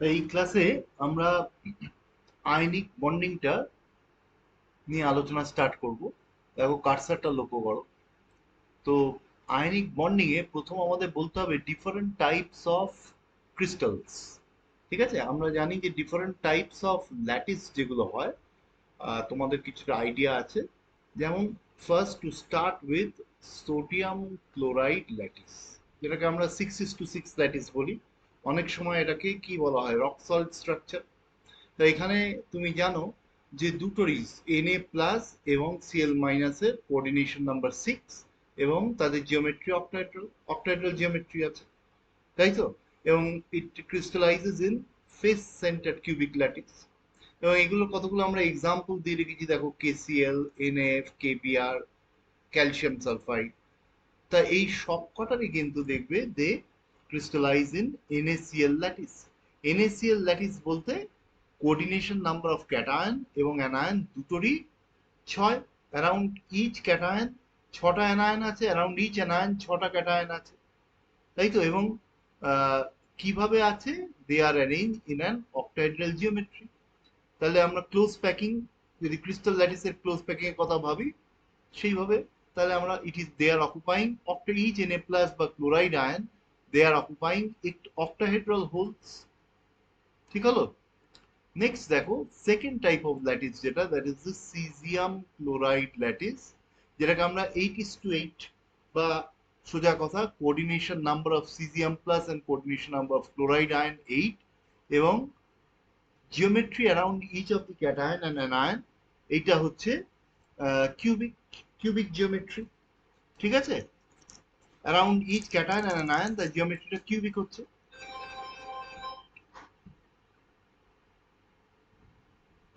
এই ক্লাসে আমরা আয়নিক বন্ডিংটা নিয়ে আলোচনা স্টার্ট করব। দেখো কার্সারটা লক্ষ্য করো। তো আয়নিক বন্ডিং এ প্রথম আমাদের বলতে হবে ডিফারেন্ট টাইপস অফ ক্রিস্টালস। ঠিক আছে, আমরা জানি যে ডিফারেন্ট টাইপস অফ ল্যাটিস যেগুলো হয়, তোমাদের কিছুটা আইডিয়া আছে। যেমন first to start with sodium chloride lattice, যেটাকে আমরা 6:6 ল্যাটিস বলি। অনেক সময় এটাকে কি বলা হয়, রক সল্ট স্ট্রাকচার। তো এখানে তুমি জানো যে দুটোরই Na+ এবং Cl- এর কোঅর্ডিনেশন নাম্বার 6 এবং তাদের জিওমেট্রি অক্টাহেড্রাল অক্টাহেড্রাল জিওমেট্রি আছে, তাই তো? এবং it crystallises in face centre cubic lattice. এবং এগুলো কতগুলো আমরা এক্সাম্পল দিয়ে রেখেছি, দেখো KCl, NaF, KBr, calcium sulphide. তা এই সব কটারই কিন্তু দেখবে they crystallise in NaCl lattice. NaCl lattice বলতে কোঅর্ডিনেশন নাম্বার অফ ক্যাটায়ন এবং অ্যানায়ন দুটোরই 6। অ্যারাউন্ড ইচ ক্যাটায়ন 6টা অ্যানায়ন আছে, অ্যারাউন্ড ইচ অ্যানায়ন 6টা ক্যাটায়ন আছে, তাই তো? এবং আহ, কিভাবে আছে, they are arrange in an octahedral geometry. তাহলে আমরা ক্লোজ প্যাকিং, যদি ক্রিস্টাল ল্যাটিসের ক্লোজ প্যাকিং এর কথা ভাবি সেইভাবে, তাহলে আমরা it is they are occupying octa each Na+ বা chloride ion, they are occupying octahedral holes. ঠিক হলো? নেক্সট দেখো সেকেন্ড টাইপ অফ ল্যাটিস, যেটা that is the caesium chloride lattice, যেটাকে আমরা 8:8 বা সোজা কথা coordination number of caesium+ and coordination number of chloride ion 8 এবং geometry around each of the cation and anion, এইটা হচ্ছে কিউবিক কিউবিক জিওমেট্রি। ঠিক আছে, around each cation and anion তার জিওমেট্রিটা কিউবিক হচ্ছে।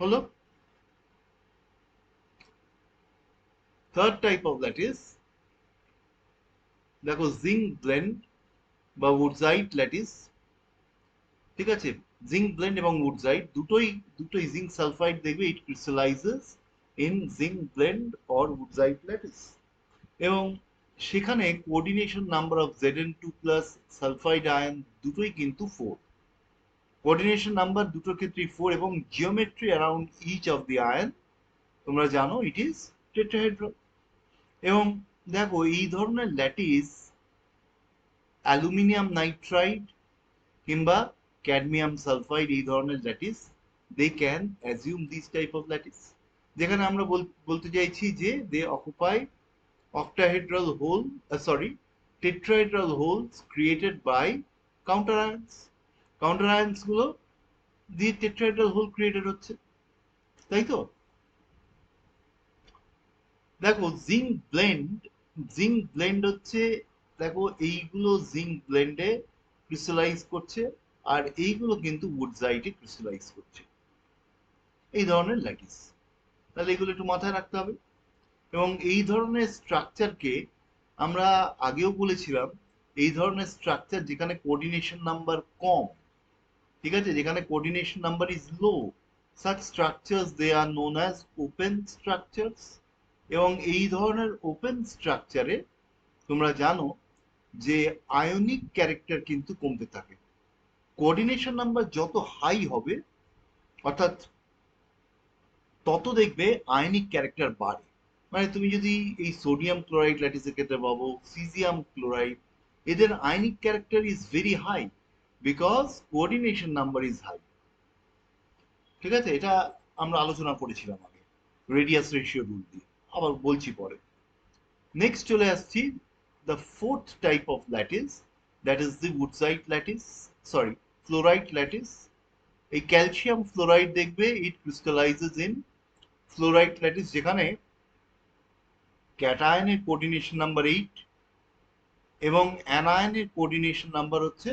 হলো? থার্ড টাইপ অফ ল্যাটিস, দেখো জিঙ্ক ব্লেন্ড বা উডজাইট ল্যাটিস। ঠিক আছে, জিঙ্ক ব্লেন্ড এবং উডজাইট দুটোই জিঙ্ক সালফাইড, দেখবে it crystallises in zinc blende or wurtzite lattice. এবং সেখানে coordination number of Zn2+ sulphide ion দুটোই কিন্তু 4। কোঅর্ডিনেশন নাম্বার দুটোর ক্ষেত্রেই 4 এবং geometry around each of the ion, তোমরা জানো ইট ইজ টেট্রাহেড্রাল। এবং দেখো এই ধরনের ল্যাটিস অ্যালুমিনিয়াম নাইট্রাইড কিংবা ক্যাডমিয়াম সালফাইড, এই ধরনের lattice they can assume this type of lattice, যেখানে আমরা বলতে চাইছি যে দে occupy octahedral hole, sorry, tetrahedral holes created by counter ions. Counter আয়ন্স গুলো দিয়ে টেট্রাহেড্রাল হোল ক্রিয়েটেড হচ্ছে, তাই তো? দেখো জিঙ্ক ব্লেন্ড হচ্ছে, দেখো এইগুলো জিঙ্ক ব্লেন্ডে ক্রিস্টালাইজ করছে, আর এইগুলো কিন্তু উডজাইটে ক্রিস্টালাইজ করছে, এই ধরনের ল্যাটিস। তাহলে এগুলো একটু মাথায় রাখতে হবে। এবং এই ধরনের স্ট্রাকচারকে আমরা আগেও বলেছিলাম, এই ধরনের স্ট্রাকচার যেখানে কোঅর্ডিনেশন নাম্বার কম, ঠিক আছে, যেখানে coordination number is low, such structures they are known as open structures। এবং এই ধরনের ওপেন স্ট্রাকচারে তোমরা জানো যে আয়নিক ক্যারেক্টার কিন্তু কমতে থাকে। কোঅর্ডিনেশন নাম্বার যত হাই হবে, অর্থাৎ তত দেখবে আয়নিক ক্যারেক্টার বাড়ে। মানে তুমি যদি এই সোডিয়াম ক্লোরাইড ল্যাটিসের ক্ষেত্রে পাবো, সিজিয়াম ক্লোরাইড, এদের ionic character is very high because coordination number is high. ঠিক আছে, এটা আমরা আলোচনা করেছিলাম আগে রেডিয়াস রেশিও রুল দিয়ে, আবার বলছি পরে। নেক্সট চলে আসছি the fourth type of lattice, that is the wurtzite lattice, sorry, fluoride lattice. এই ক্যালসিয়াম ফ্লোরাইড দেখবে it crystallises in fluoride lattice, যেখানে ক্যাটায়নের কোঅর্ডিনেশন নাম্বার 8 এবং অ্যানায়নের কোঅর্ডিনেশন নাম্বার হচ্ছে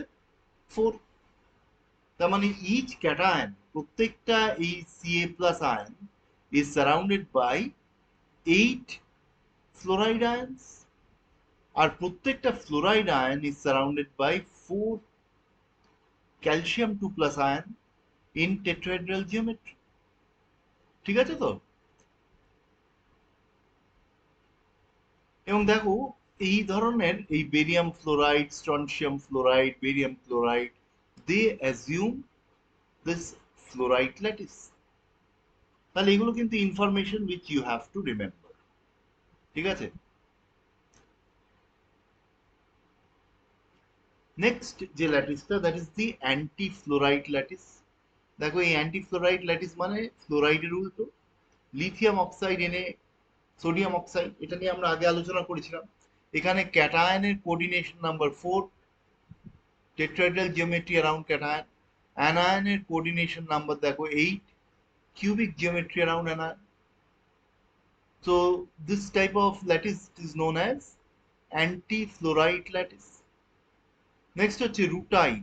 4। তার মানে ইচ ক্যাটায়ন, প্রত্যেকটা এই Ca+ ion is surrounded by 8 fluoride ions, আর প্রত্যেকটা fluoride ion is surrounded by 4 Ca+2 ion in tetrahedral geometry. ঠিক আছে তো? এবং দেখো এই ধরনের এই barium fluoride, strontium fluoride, barium chloride, they assume this fluorite lattice. তাহলে এগুলো কিন্তু information which you have to remember, ঠিক আছে? নেক্সট যে ল্যাটিসটা, that is the anti fluoride lattice. দেখো এই অ্যান্টি ফ্লোরাইড ল্যাটিস মানে ফ্লোরাইডের উল্টো, লিথিয়াম অক্সাইড এনে সোডিয়াম অক্সাইড, এটা নিয়ে আমরা আগে আলোচনা করেছিলাম। এখানে ক্যাটায়নের coordination number 4, tetrahedral geometry around cation. অ্যানায়নের কোঅর্ডিনেশন নাম্বার দেখো 8, cubic geometry around anion. So this type of lattice is known as anti-fluoride lattice. Next হচ্ছে রুটাইল।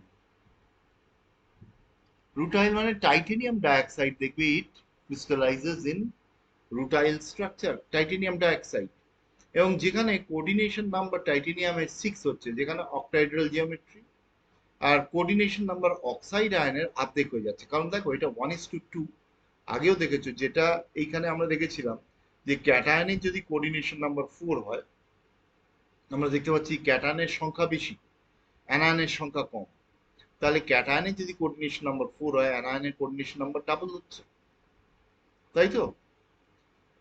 রুটাইল মানে টাইটেনিয়াম ডাইঅক্সাইড, দেখবে ইট crystallizes in rutile structure, titanium dioxide. এবং যেখানে coordination number টাইটেনিয়ামের 6 হচ্ছে, যেখানে অক্টাইড্রাল geometry, আর coordination number oxide আয়নের অর্ধেক হয়ে যাচ্ছে। কারণ দেখো এটা 1:2, আগেও দেখেছো, যেটা এইখানে আমরা দেখেছিলাম যে ক্যাটায়নের যদি কোঅর্ডিনেশন নাম্বার 4 হয়, আমরা দেখতে পাচ্ছি ক্যাটায়নের সংখ্যা বেশি, অ্যানায়নের সংখ্যা কম। তাহলে ক্যাটায়নের যদি কোঅর্ডিনেশন নাম্বার 4 হয়, অ্যানায়নের কোঅর্ডিনেশন নাম্বার ডাবল হচ্ছে, তাই তো?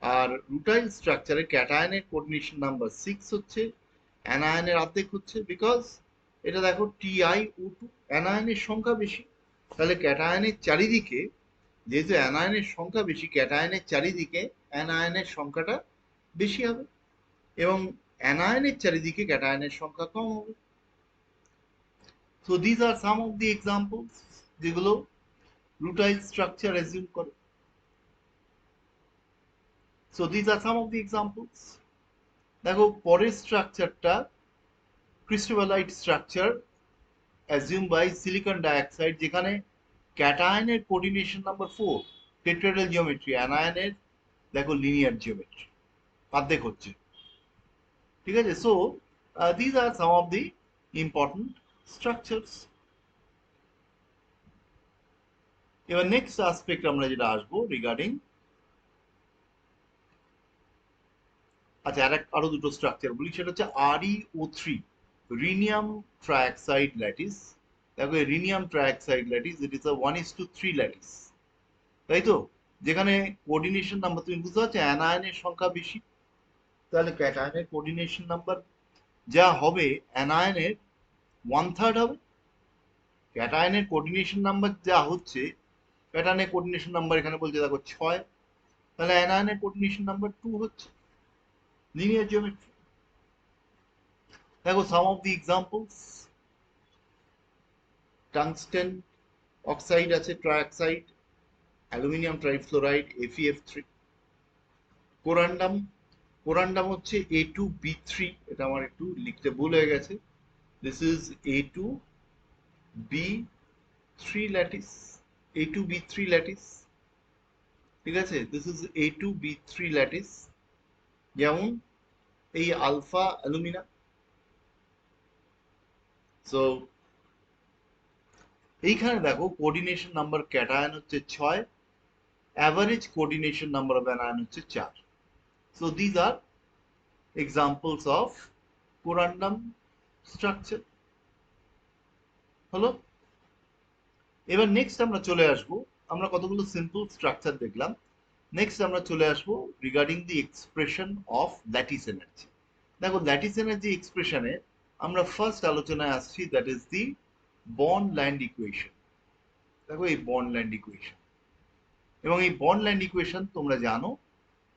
আর রুটাইল স্ট্রাকচারে ক্যাটায়নের কোঅর্ডিনেশন নাম্বার 6 হচ্ছে, অ্যানায়নের অর্ধেক হচ্ছে, বিকজ এটা দেখো TiO2, অ্যানায়নের সংখ্যা বেশি। তাহলে ক্যাটায়নের চারিদিকে, যেহেতু অ্যানায়নের সংখ্যা বেশি, ক্যাটায়নের চারিদিকে অ্যানায়নের সংখ্যাটা বেশি হবে, এবং অ্যানায়নের চারিদিকে ক্যাটায়নের সংখ্যা কম হবে। So this are some of the examples যেগুলো রুটাইল স্ট্রাকচার অ্যাজিউম করে। So this are some of the examples. দেখো পরের স্ট্রাকচারটা cristobalite structure assume by silicon dioxide, যেখানে ক্যাটায়নের কোঅর্ডিনেশন নাম্বার 4, টেট্রাহেড্রাল জিওমেট্রি, অ্যানায়নের দেখো লিনিয়ার জিওমেট্রি, অর্ধেক হচ্ছে, ঠিক আছে? So this are some of the important structures. এবার নেক্সট আসপেক্ট আমরা যেটা আসবো রিগার্ডিং, আচ্ছা আরো দুটো স্ট্রাকচার বলি, সেটা হচ্ছে ReO3, রিনিয়াম ট্রাইঅক্সাইড ল্যাটিস। দেখো এই rhenium trioxide lattice, it is a 1:3 lattice, তাই তো? যেখানে কোঅর্ডিনেশন নাম্বার, তুমি বুঝতে পারছো অ্যানায়নের সংখ্যা বেশি, তাহলে ক্যাটায়নের কোঅর্ডিনেশন নাম্বার যা হবে অ্যানায়নের 1/3 হবে। ক্যাটায়নের কোঅর্ডিনেশন নাম্বার যা হচ্ছে, ক্যাটায়নের কোঅর্ডিনেশন নাম্বার এখানে বলছে দেখো 6, তাহলে অ্যানায়নের কোঅর্ডিনেশন নাম্বার 2 হচ্ছে, লিনিয়ার জিওমেট্রি। দেখো some of the examples, tungsten oxide আছে trioxide, aluminium trifluoride FeF3। Corundum, corundum হচ্ছে A2B3, এটা আমার একটু লিখতে ভুল হয়ে গেছে, this is A2B3 lattice, A2B3 lattice, ঠিক আছে? দিস ইজ A2B3 ল্যাটিস, যেমন এই আলফা অ্যালুমিনা। সো এইখানে দেখো কোঅর্ডিনেশন নাম্বার ক্যাটায়ন হচ্ছে 6, average coordination number of anion হচ্ছে 4। So these are examples of corundum structure. হলো? এবার নেক্সট আমরা চলে আসব, আমরা কতগুলো সিম্পল স্ট্রাকচার দেখলাম, নেক্সট আমরা চলে আসব regarding the expression of lattice energy. দেখো ল্যাটিস এনার্জি এক্সপ্রেশনে আমরা ফার্স্ট আলোচনায় আসছি, that is the bond-land equation. দেখো এই বন্ড-ল্যান্ড ইকুয়েশন, এবং এই বন্ড-ল্যান্ড ইকুয়েশন তোমরা জানো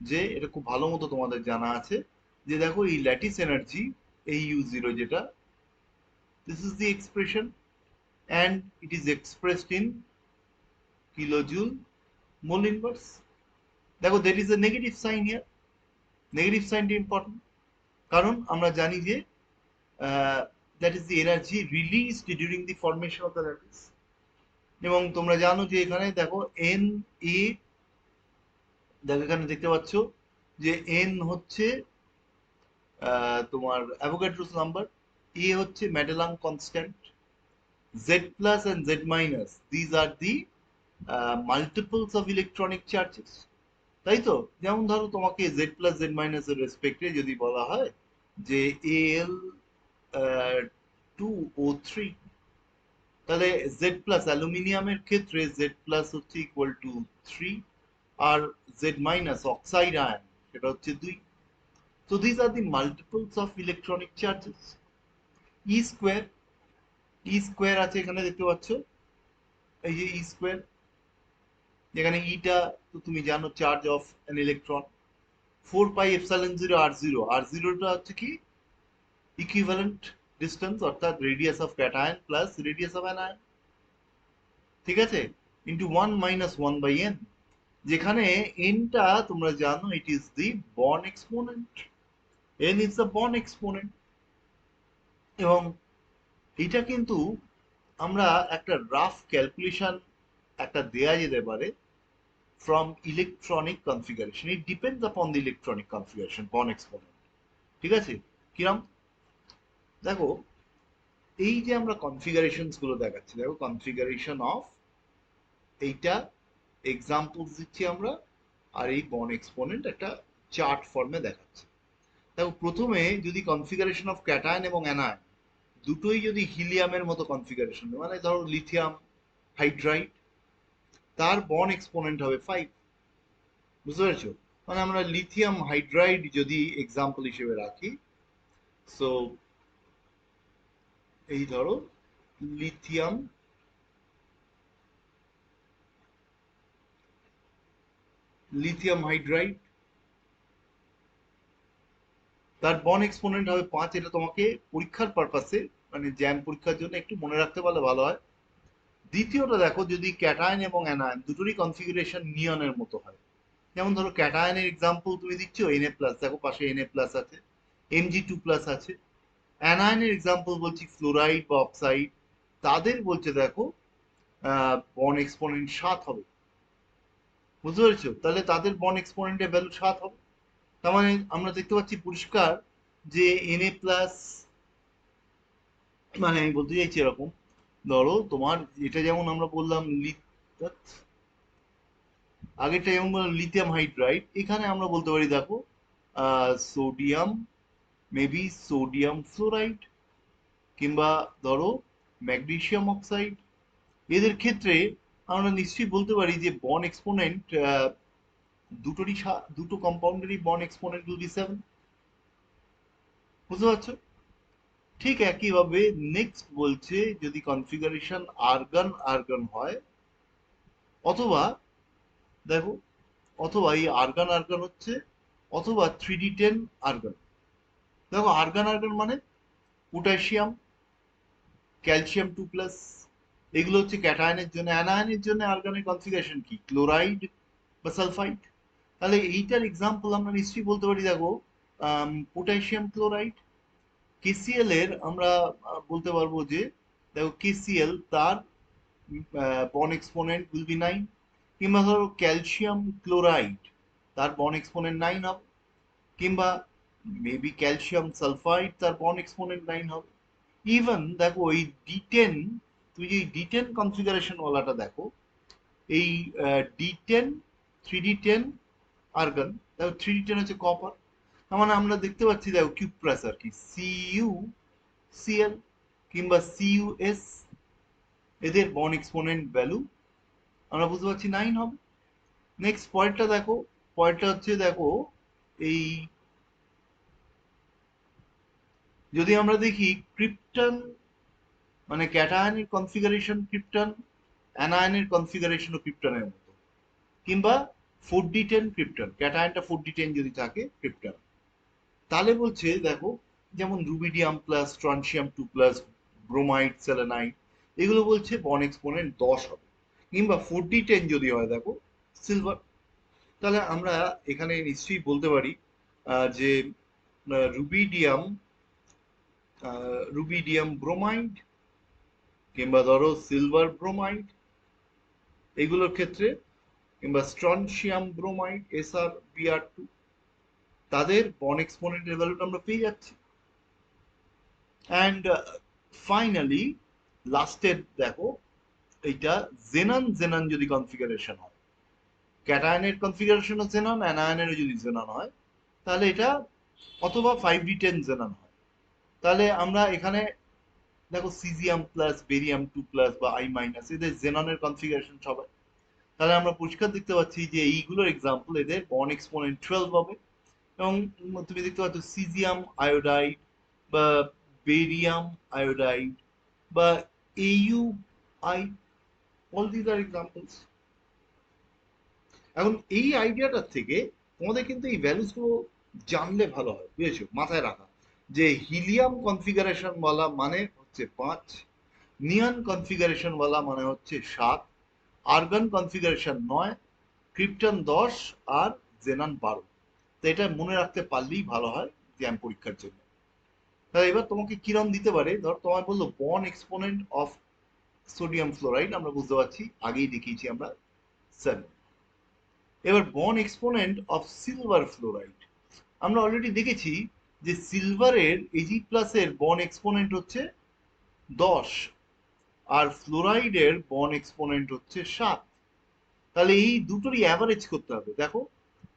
যে এটা খুব ভালো মতো তোমাদের জানা আছে, যে দেখো এই ল্যাটিস এনার্জি AU0 যেটা, this is the expression and it is expressed in kilojoule mole inverse. দেখো there is a negative sign here, negative সাইনটি ইম্পর্টেন্ট, কারণ আমরা জানি যে that is the energy released during the formation of the lattice। এবং তোমরা জানো যে এখানে দেখো Na, দেখো এখানে দেখতে পাচ্ছ যে N হচ্ছে তোমার অ্যাভোগাড্রোস নাম্বার, A হচ্ছে মেডেলাং constant, Z plus and Z minus, these are the multiples of electronic charges, তাই তো? যেমন ধরো তোমাকে Z plus Z minus এর রেসপেক্টে যদি বলা হয় যে Al 2O3, তাহলে জেড প্লাস অ্যালুমিনিয়ামের ক্ষেত্রে জেড প্লাস হচ্ছে ইকুয়াল টু 3, আর জেড মাইনাস অক্সাইড আয়ন সেটা হচ্ছে 2। So these are the multiples of electronic charges. E square, E square আছে এখানে দেখতে পাচ্ছ, এই যে E square, যেখানে ইটা তো তুমি জানো charge of an electron. 4 pi epsilon 0 r0, r0টা হচ্ছে কি ইকুইভ্যালেন্ট ডিস্টেন্স, অর্থাৎ radius of cation plus radius of an ion, ঠিক আছে, ইন্টু 1 - 1/n, যেখানে nটা তোমরা জানো it is the born exponent, n is the born exponent. এবং এটা কিন্তু আমরা একটা রাফ ক্যালকুলেশন একটা দেয়া যেতে পারে from electronic configuration, it depends upon the electronic configuration born exponent, ঠিক আছে। কিরম, দেখো এই যে আমরা কনফিগারেশনস গুলো দেখাচ্ছি, দেখো কনফিগারেশন অফ, এইটা এক্সাম্পলস দিচ্ছি আমরা, আর এই বর্ন এক্সপোনেন্ট একটা চার্ট ফর্মে দেখাচ্ছে। দেখো প্রথমে যদি কনফিগারেশন অফ ক্যাটায়ন এবং অ্যানায়ন দুটোই যদি হিলিয়ামের মতো কনফিগারেশন, মানে ধরো লিথিয়াম হাইড্রাইড, তার বর্ন এক্সপোনেন্ট হবে 5, বুঝতে পেরেছো? মানে আমরা লিথিয়াম হাইড্রাইড যদি এক্সাম্পল হিসেবে রাখি, সো এই ধরো লিথিয়াম লিথিয়াম হাইড্রাইড, তার বর্ন এক্সপোনেন্ট হবে 5। এটা তোমাকে পরীক্ষার পারপাসে, মানে জ্যাম পরীক্ষার জন্য একটু মনে রাখতে পারলে ভালো হয়। দ্বিতীয়টা দেখো যদি ক্যাটায়ন এবং অ্যানায়ন দুটোরই কনফিগারেশন নিয়নের মতো হয়, যেমন ধরো ক্যাটায়নের এক্সাম্পল তুমি দিচ্ছ Na+, দেখো পাশে Na+ আছে, Mg2+ আছে। অ্যানায়নের এক্সাম্পল বলছি ফ্লোরাইড বা অক্সাইড, তাদের বলছে দেখো বর্ন এক্সপোনেন্ট 7 হবে, বুঝতে পেরেছো? তাহলে তাদের বর্ন এক্সপোনেন্টের ভ্যালু 7 হবে। তার মানে আমরা দেখতে পাচ্ছি পরিষ্কার যে Na+, মানে আমি বলতে চাইছি এরকম, ধরো তোমার এটা যেমন আমরা বললাম আগেরটা যেমন বললাম লিথিয়াম হাইড্রাইড, এখানে আমরা বলতে পারি দেখো সোডিয়াম, মেবি সোডিয়াম ফ্লোরাইড, কিংবা ধরো ম্যাগনেসিয়াম অক্সাইড। এদের ক্ষেত্রে আমরা নিশ্চয়ই বলতে পারি যে বর্ন এক্সপোনেন্ট দুটো কম্পাউন্ডেরই বর্ন এক্সপোনেন্ট উইল বি 7, বুঝতে পারছো? ঠিক একইভাবে নেক্সট বলছে যদি কনফিগারেশন আর্গন আর্গন হয়, অথবা দেখো, অথবা এই আর্গন আর্গন হচ্ছে, অথবা 3d10 আর্গন। দেখো আর্গন আর্গন মানে পটাশিয়াম, ক্যালসিয়াম 2+, এগুলো হচ্ছে ক্যাটায়নের জন্য। অ্যানায়নের জন্য আর্গনের কনফিগারেশন কি, ক্লোরাইড বা সালফাইড। তাহলে এইটার এক্সাম্পল আমরা নিশ্চয়ই বলতে পারি দেখো পটাশিয়াম ক্লোরাইড। কেসিএল এর আমরা বলতে পারবো যে দেখো কেসিএল তার বর্ন এক্সপোনেন্ট উইল বি 9, কিংবা ধরো ক্যালসিয়াম ক্লোরাইড তার বর্ন এক্সপোনেন্ট 9 হবে, কিংবা মেবি ক্যালসিয়াম সালফাইড তার বর্ন এক্সপোনেন্ট 9 হবে। ইভেন দেখো এই D10, তুমি যে D10 কনফিগারেশন ওয়ালাটা দেখো, এই D10 3d10 আর্গন, দেখো 3d10 হচ্ছে কপার। তার মানে আমরা দেখতে পাচ্ছি দেখো কিউপ্রাস আর কি, CuCl কিংবা CuS, এদের বর্ন এক্সপোনেন্ট ভ্যালু আমরা বুঝতে পারছি 9 হবে। নেক্সট পয়েন্টটা দেখো, পয়েন্টটা হচ্ছে দেখো এই যদি আমরা দেখি ক্রিপ্টন, মানে ক্যাটায়নের কনফিগারেশন ক্রিপ্টন, অ্যানায়নের কনফিগারেশনও ক্রিপ্টনের মতো, কিংবা 4d10 ক্রিপ্টন, ক্যাটায়নটা 4d10 যদি থাকে ক্রিপ্টন, তাহলে বলছে দেখো যেমন rubidium plus strontium 2+, bromide selenide, এগুলো বলছে বর্ন এক্সপোনেন্ট 10 হবে। কিংবা 4d10 যদি হয় দেখো সিলভার। তাহলে আমরা এখানে নিশ্চয়ই বলতে পারি যে রুবিডিয়াম রুবিডিয়াম ব্রোমাইড, কিংবা ধরো সিলভার ব্রোমাইড এগুলোর ক্ষেত্রে, কিংবা স্ট্রনশিয়াম ব্রোমাইড SrBr2, তাদের বর্ন এক্সপোনেন্টের ভ্যালুটা আমরা পেয়ে যাচ্ছি। অ্যান্ড ফাইনালি লাস্টের দেখো এইটা জেনন জেনন যদি কনফিগারেশন হয়, ক্যাটায়নের কনফিগারেশনও জেনন, অ্যানায়নেরও যদি জেনন হয়, তাহলে এটা অথবা 5d10 জেনন হয়, তাহলে আমরা এখানে দেখো সিজিয়াম প্লাস বেরিয়াম 2+ বা আই মাইনাস এদের জেননের কনফিগারেশন সবাই, তাহলে আমরা পরিষ্কার দেখতে পাচ্ছি যে এইগুলোর এক্সাম্পল এদের বন্ড এক্সপোনেন্ট 12 হবে। এবং তুমি দেখতে পাচ্ছ সিজিয়াম আয়োডাইড বা বেরিয়াম আয়োডাইড বা এইউ I, all these are examples. এখন এই আইডিয়াটার থেকে তোমাদের কিন্তু এই ভ্যালুস গুলো জানলে ভালো হয়, বুঝেছো, মাথায় রাখা যে হিলিয়াম কনফিগারেশন বলা মানে হচ্ছে 5, নিয়ন কনফিগারেশন বলা মানে হচ্ছে 7, আর্গন কনফিগারেশন 9, ক্রিপ্টন 10 আর জেনন 12। তো এটা মনে রাখতে পারলেই ভালো হয় জ্যাম পরীক্ষার জন্য। তাহলে এবার তোমাকে কিরম দিতে পারে, ধর তোমায় বললো বন এক্সপোনেন্ট অফ সোডিয়াম ফ্লোরাইড, আমরা বুঝতে পারছি আগেই দেখিয়েছি আমরা 7। এবার বন এক্সপোনেন্ট অফ সিলভার ফ্লোরাইড, আমরা অলরেডি দেখেছি যে সিলভারের এজি প্লাসের বন এক্সপোনেন্ট হচ্ছে 10 আর ফ্লোরাইডের বন এক্সপোনেন্ট হচ্ছে 7। তাহলে এই দুটোরই অ্যাভারেজ করতে হবে। দেখো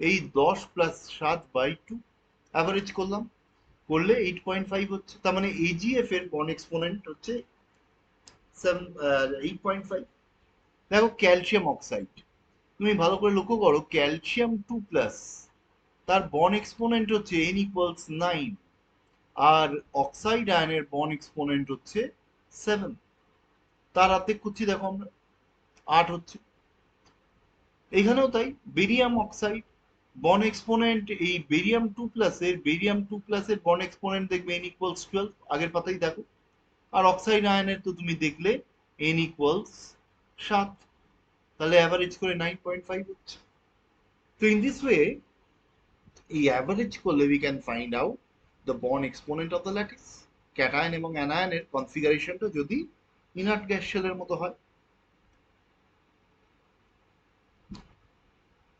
এই 10 প্লাস 7/2 অ্যাভারেজ করলাম, করলে 8.5 হচ্ছে, তার মানে এজিএফ এর বন এক্সপোনেন্ট হচ্ছে 8.5। দেখো ক্যালসিয়াম অক্সাইড, তুমি ভালো করে লক্ষ্য করো ক্যালসিয়াম 2+, তার বন এক্সপোনেন্ট হচ্ছে n=9, আর অক্সাইড আয়নের বন এক্সপোনেন্ট হচ্ছে 7। তার অর্ধেক করছি দেখো আমরা, 8 হচ্ছে। এখানেও তাই, বেরিয়াম অক্সাইড বন এক্সপোনেন্ট, এই বেরিয়াম 2+ এর বন এক্সপোনেন্ট দেখবে n=12, আগের পাতাই দেখো। আর অক্সাইড আয়নের তো তুমি দেখলে n=7, তাহলে অ্যাভারেজ করে 9.5 হচ্ছে। তো ইন দিস ওয়ে এই অ্যাভারেজ করলে we can find out the Born exponent of the lattice, cation এবং অ্যানায়নের কনফিগারেশনটা যদি ইনার্ট গ্যাস শেলের মতো হয়।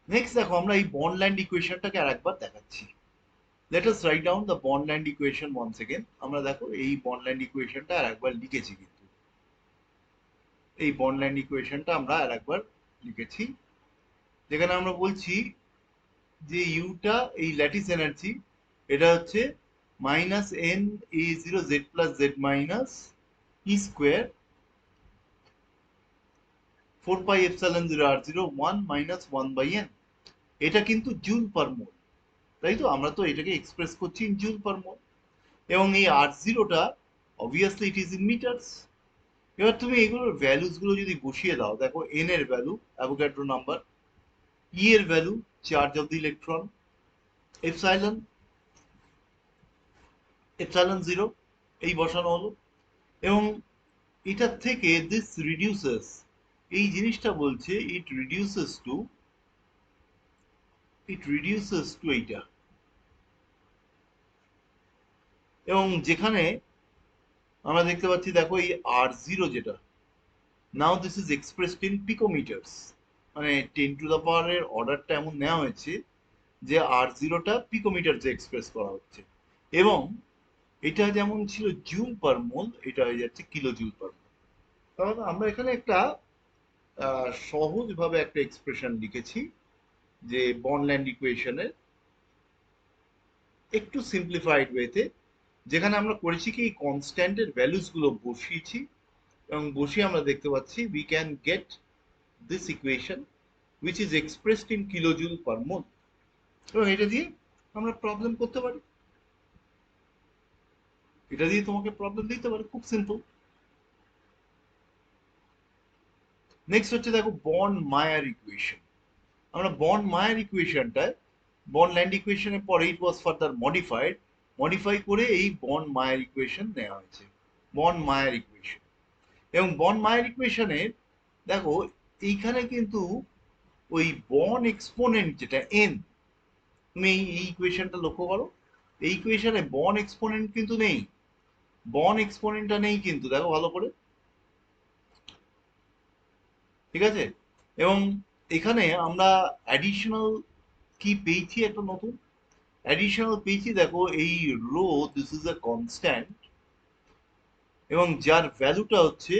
নেক্সট দেখো আমরা এই বন্ডল্যান্ড ইকুয়েশনটাকে আরেকবার দেখাচ্ছি। Let us write down the Born Lande equation once again. আমরা দেখো এই বন্ডল্যান্ড ইকুয়েশনটা আরেকবার লিখেছি, কিন্তু এই বন্ডল্যান্ড ইকুয়েশনটা আমরা আরেকবার লিখেছি, যেখানে আমরা বলছি যে ইউটা এই ল্যাটিস এনার্জি, এটা হচ্ছে -n(a0z+z) - e²4πε0r01 - 1/n। এটা কিন্তু জুল পার মোল, তাই তো? আমরা তো এটাকে এক্সপ্রেস করছি ইন জুল পার মোল, এবং এই r0টা obviously it is in metres. এবার তুমি এগুলোর ভ্যালুস গুলো যদি বসিয়ে দাও, দেখো n এর ভ্যালু অ্যাভোগাড্রো নাম্বার, e এর value charge of the electron, epsilon epsilon 0 এই বসানো হলো, এবং এটার থেকে দিস রিডিউসেস, এই জিনিসটা বলছে ইট রিডিউসেস টু এইটা, এবং যেখানে আমরা দেখতে পাচ্ছি দেখো এই r0 যেটা, নাও দিস ইজ এক্সপ্রেসড ইন পিকোমিটার্স, মানে 10⁻⁴ এর অর্ডারটা এমন নেওয়া হয়েছে যে r0টা পিকোমিটারসে এক্সপ্রেস করা হচ্ছে, এবং এটা যেমন ছিল জুল পার মোল, এটা হয়ে যাচ্ছে কিলো জুল পার মোল। তাহলে আমরা এখানে একটা সহজভাবে একটা এক্সপ্রেশন লিখেছি যে বন্ডল্যান্ড ইকুয়েশনের একটু সিম্পলিফাইড ওয়েতে, যেখানে আমরা করেছি কি এই কনস্ট্যান্টের ভ্যালুস গুলো বসিয়েছি, এবং বসিয়ে আমরা দেখতে পাচ্ছি we can get this equation which is expressed in kilojoule per mole, এবং এটা দিয়ে আমরা প্রবলেম করতে পারি, এটা দিয়ে তোমাকে প্রবলেম দিতে পারে, খুব সিম্পল। নেক্সট হচ্ছে দেখো বন্ড মায়ার ইকুয়েশন। আমরা বন্ড মায়ার ইকুয়েশনটায় বন্ড ল্যান্ড ইকুয়েশনের পরে ইট ওয়াজ ফার্দার মডিফাই করে এই বন্ড মায়ার ইকুয়েশন নেওয়া হয়েছে, বন্ড মায়ার ইকুয়েশন। এবং বন্ড মায়ার ইকুয়েশনের দেখো এইখানে কিন্তু ওই বন্ড এক্সপোনেন্ট যেটা এন, তুমি এই ইকুয়েশনটা লক্ষ্য করো, এই ইকুয়েশনে বন্ড এক্সপোনেন্ট কিন্তু নেই, বন্ড এক্সপোনেন্টটা নেই কিন্তু, দেখো ভালো করে, ঠিক আছে? এবং এখানে আমরা অ্যাডিশনাল কি পেয়েছি, একটা নতুন অ্যাডিশনাল পেয়েছি, দেখো এই rho, this is a constant, এবং যার ভ্যালুটা হচ্ছে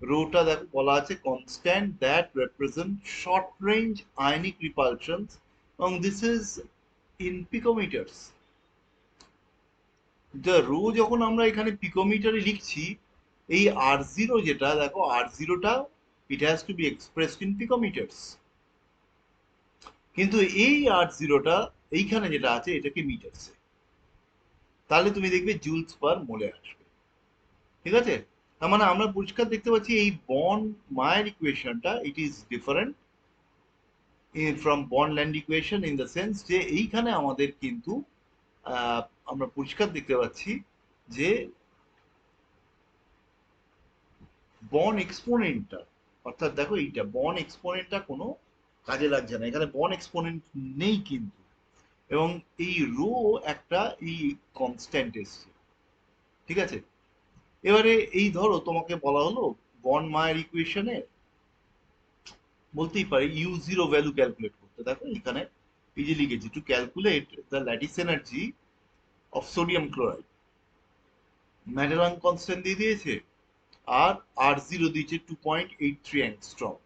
রোটা, দেখো বলা আছে constant that represent short range ionic repulsions, এবং this is in picometres. The rho যখন আমরা এখানে পিকোমিটারে লিখছি, এই আর জিরো যেটা দেখো, আর জিরোটা it has to be expressed in picometres, কিন্তু এই আর জিরোটা এইখানে যেটা আছে এটাকে মিটারসে, তাহলে তুমি দেখবে জুলস পার মোলে আসবে। ঠিক আছে, তার মানে আমরা পরিষ্কার দেখতে পাচ্ছি এই বন মায়ের ইকুয়েশনটা ইট ইজ ডিফারেন্ট ফ্রম বন land equation in the sense যে এইখানে আমাদের কিন্তু আহ, আমরা পরিষ্কার দেখতে পাচ্ছি যে বন এক্সপোনেন্টটা, অর্থাৎ দেখো এইটা বন এক্সপোনেন্টটা কোনো কাজে লাগছে না, এখানে বন এক্সপোনেন্ট নেই কিন্তু, এবং এই রো একটা এই কনস্ট্যান্ট এসছে। ঠিক আছে, এবারে এই ধরো তোমাকে বলা হলো বন মায়ের ইকুয়েশনে বলতেই পারি ইউ জিরো ভ্যালু ক্যালকুলেট করতে, দেখো এখানে এই যে লিখেছি to calculate the lattice energy of sodium chloride, Madelung constant দিয়ে দিয়েছে আর আর জিরো দিয়েছে 2.83 অ্যাংস্ট্রম।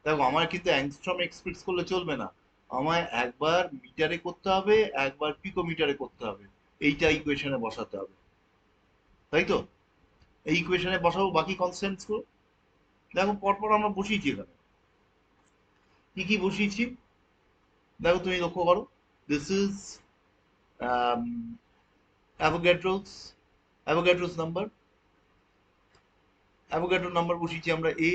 দেখো আমার কিন্তু অ্যাংস্ট্রম এক্সপ্রেস করলে চলবে না, আমায় একবার মিটারে করতে হবে, একবার পিকোমিটারে করতে হবে, এইটা ইকুয়েশনে বসাতে হবে, তাই তো? এই ইকুয়েশনে বসাবো বাকি কনস্ট্যান্টস গুলো। দেখো পরপর আমরা বসিয়েছি এখানে, কি কি বসিয়েছি দেখো তুমি লক্ষ্য করো। This is Avogadro's, Avogadro's number, Avogadro number বসিয়েছি আমরা এ,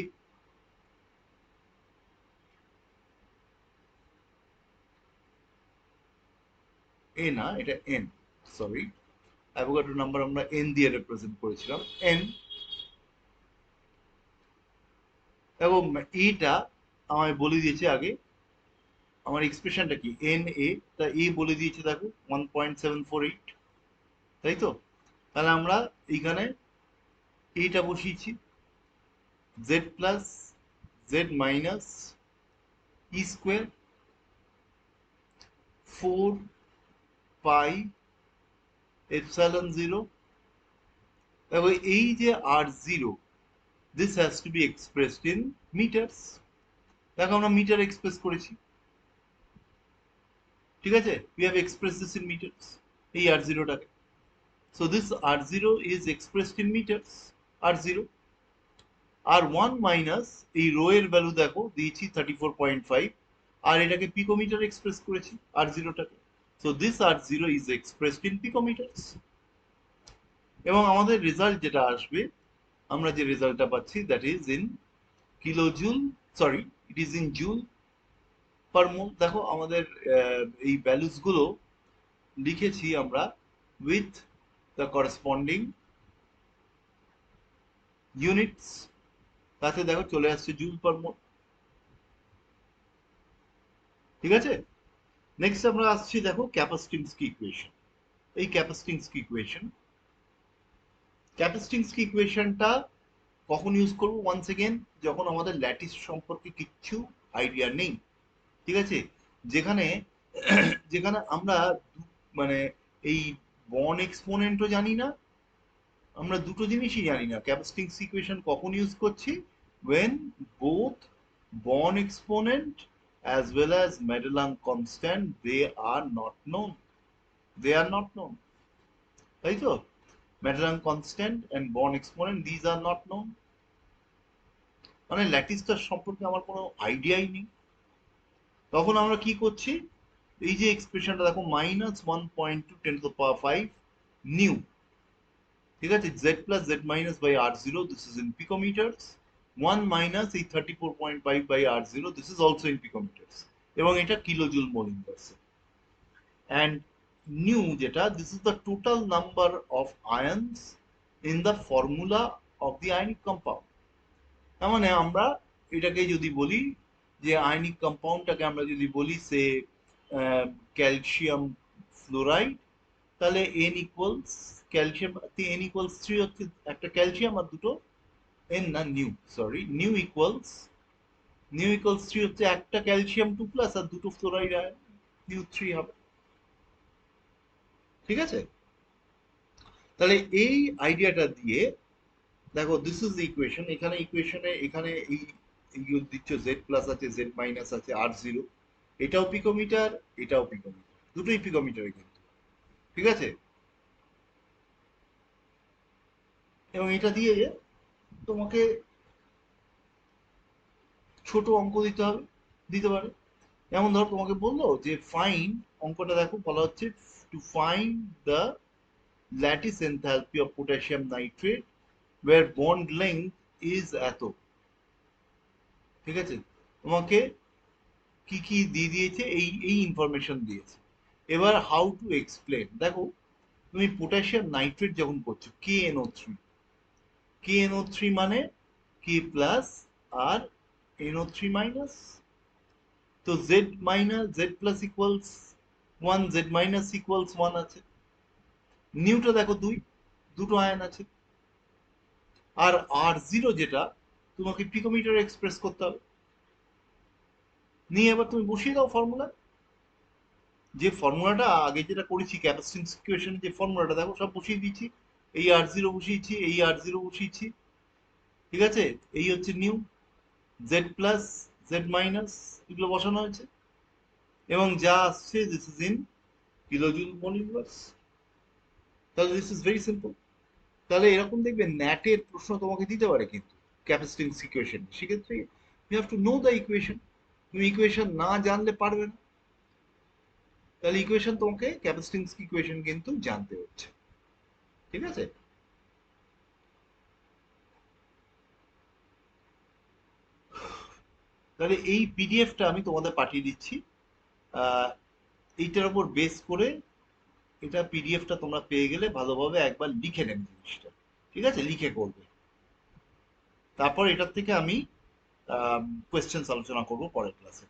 এ না এটা এন, সরি, অ্যাভোগাড্রো নাম্বার আমরা এন দিয়ে রিপ্রেজেন্ট করেছিলাম, এন। এবং এটা আমায় বলে দিয়েছে আগে আমার এক্সপ্রেশনটা কি, এন এ, তা এ বলে দিয়েছে দেখো 1.748, তাই তো? তাহলে আমরা এইখানে এইটা বসিয়েছি, Z plus Z minus e square 4 pi epsilon 0, এবং এই যে r zero this has to be expressed in metres, দেখো আমরা মিটার এক্সপ্রেস করেছি। ঠিক আছে, we have express this in metres, এই আর জিরোটাকে। So this r zero is expressed in metres, r zero. আর ওয়ান মাইনাস এই রো এর ভ্যালু দেখো দিয়েছি 34.5, আর এটাকে পিকোমিটার এক্সপ্রেস করেছি আর জিরোটাকে। So this r zero is expressed in picometres, এবং আমাদের রেজাল্ট যেটা আসবে, আমরা যে রেজাল্টটা পাচ্ছি that is in kilojoule, sorry it is in joule per mole. দেখো আমাদের এই ভ্যালুস গুলো লিখেছি আমরা উইথ দ্য করেসপন্ডিং ইউনিটস, তাতে দেখো চলে আসছে জুল পার মোল। ঠিক আছে, নেক্সট আমরা আসছি দেখো ক্যাপাসিটন্সকি ইকুয়েশন। এই ক্যাপাসিটন্সকি ইকুয়েশন, ক্যাপাসিটন্সকি ইকুয়েশনটা কখন ইউজ করবো, ওয়ান্স এগেন যখন আমাদের ল্যাটিস সম্পর্কে কিচ্ছু আইডিয়া নেই। ঠিক আছে, যেখানে যেখানে আমরা মানে এই বন এক্সপোনেন্টও জানি না, আমরা দুটো জিনিসই জানি না, ক্যাপাসিটন্স ইকুয়েশন কখন ইউজ করছি, when both Born exponent as well as Madelung constant they are not known, they are not known, তাই তো? Madelung constant and Born exponent these are not known, মানে ল্যাটিসটার সম্পর্কে আমার কোনো আইডিয়াই নেই। তখন আমরা কি করছি, এই যে এক্সপ্রেশনটা দেখো -1.2 × 10⁵ নিউ, ঠিক আছে, Z plus Z minus by r zero this is in picometres, one minus এই 34.5 by r zero this is also in picometres, এবং এটা কিলোজুল মোল ইনভার্সে। অ্যান্ড নিউ যেটা this is the total number of ions in the formula of the ionic compound. তার মানে আমরা এটাকে যদি বলি যে আয়নিক কম্পাউন্ডটাকে আমরা যদি বলি সে ক্যালসিয়াম ফ্লোরাইড, তাহলে N equals calcium, N equals 3 হচ্ছে একটা ক্যালসিয়াম আর দুটো এন না নিউ, সরি নিউ ইকুয়ালস 3 হচ্ছে একটা ক্যালসিয়াম 2+ আর দুটো ফ্লোরাইড আয়ন, নিউ 3 হবে। ঠিক আছে, তাহলে এই আইডিয়াটা দিয়ে দেখো দিস ইজ ইকুয়েশন, এখানে ইকুয়েশনে এখানে এই দিচ্ছ জেড প্লাস আছে জেড মাইনাস আছে আর জিরো, এটাও পিকোমিটার এটাও পিকোমিটার, দুটোই পিকোমিটারে কিন্তু। ঠিক আছে, এবং এটা দিয়ে তোমাকে ছোট অঙ্ক দিতে হবে, দিতে পারে। যেমন ধরো তোমাকে বললো যে ফাইন্ড, অঙ্কটা দেখো বলা হচ্ছে to find the lattice enthalpy of potassium nitrate where bond length is এত। ঠিক আছে, তোমাকে কি কি দিয়ে দিয়েছে, এই এই ইনফরমেশন দিয়েছে। এবার হাউ টু এক্সপ্লেন, দেখো তুমি পটাশিয়াম নাইট্রেট যখন করছো KNO3, KNO3 মানে কে প্লাস আর NO3 মাইনাস, তো Z minus Z plus equals one, Z minus equals one আছে। নিউটা দেখো দুই, দুটো আয়ন আছে। আর R0 যেটা তোমাকে পিকোমিটার এক্সপ্রেস করতে হবে। নিয়ে এবার তুমি বসিয়ে দাও ফর্মুলা, যে ফর্মুলাটা আগে যেটা করেছি ক্যাপাসিট্যান্স ইকুয়েশনে, যে ফর্মুলাটা দেখো সব বসিয়ে দিয়েছি। এই R0 বসিয়েছি, এই R0 বসিয়েছি। ঠিক আছে, এই হচ্ছে new, Z plus Z minus এগুলো বসানো হয়েছে, এবং যা আসছে this is in kilojoule mole inverse. তাহলে দিস ইজ ভেরি সিম্পল। তাহলে এরকম দেখবে ন্যাটের প্রশ্ন তোমাকে দিতে পারে কিন্তু ক্যাপাসিট্যান্স ইকুয়েশন, সেক্ষেত্রে you have to know the equation. তুমি ইকুয়েশন না জানলে পারবে না। তাহলে ইকুয়েশন তোমাকে ক্যাপাসিট্যান্স ইকুয়েশন কিন্তু জানতে হচ্ছে। ঠিক আছে, তাহলে এই পিডিএফটা আমি তোমাদের পাঠিয়ে দিচ্ছি। আহ, এইটার উপর বেস করে এটা পিডিএফটা তোমরা পেয়ে গেলে ভালোভাবে একবার লিখে নেবে জিনিসটা। ঠিক আছে, লিখে করবে। তারপর এটার থেকে আমি কোয়েশ্চেন্স আলোচনা করবো পরের ক্লাসে।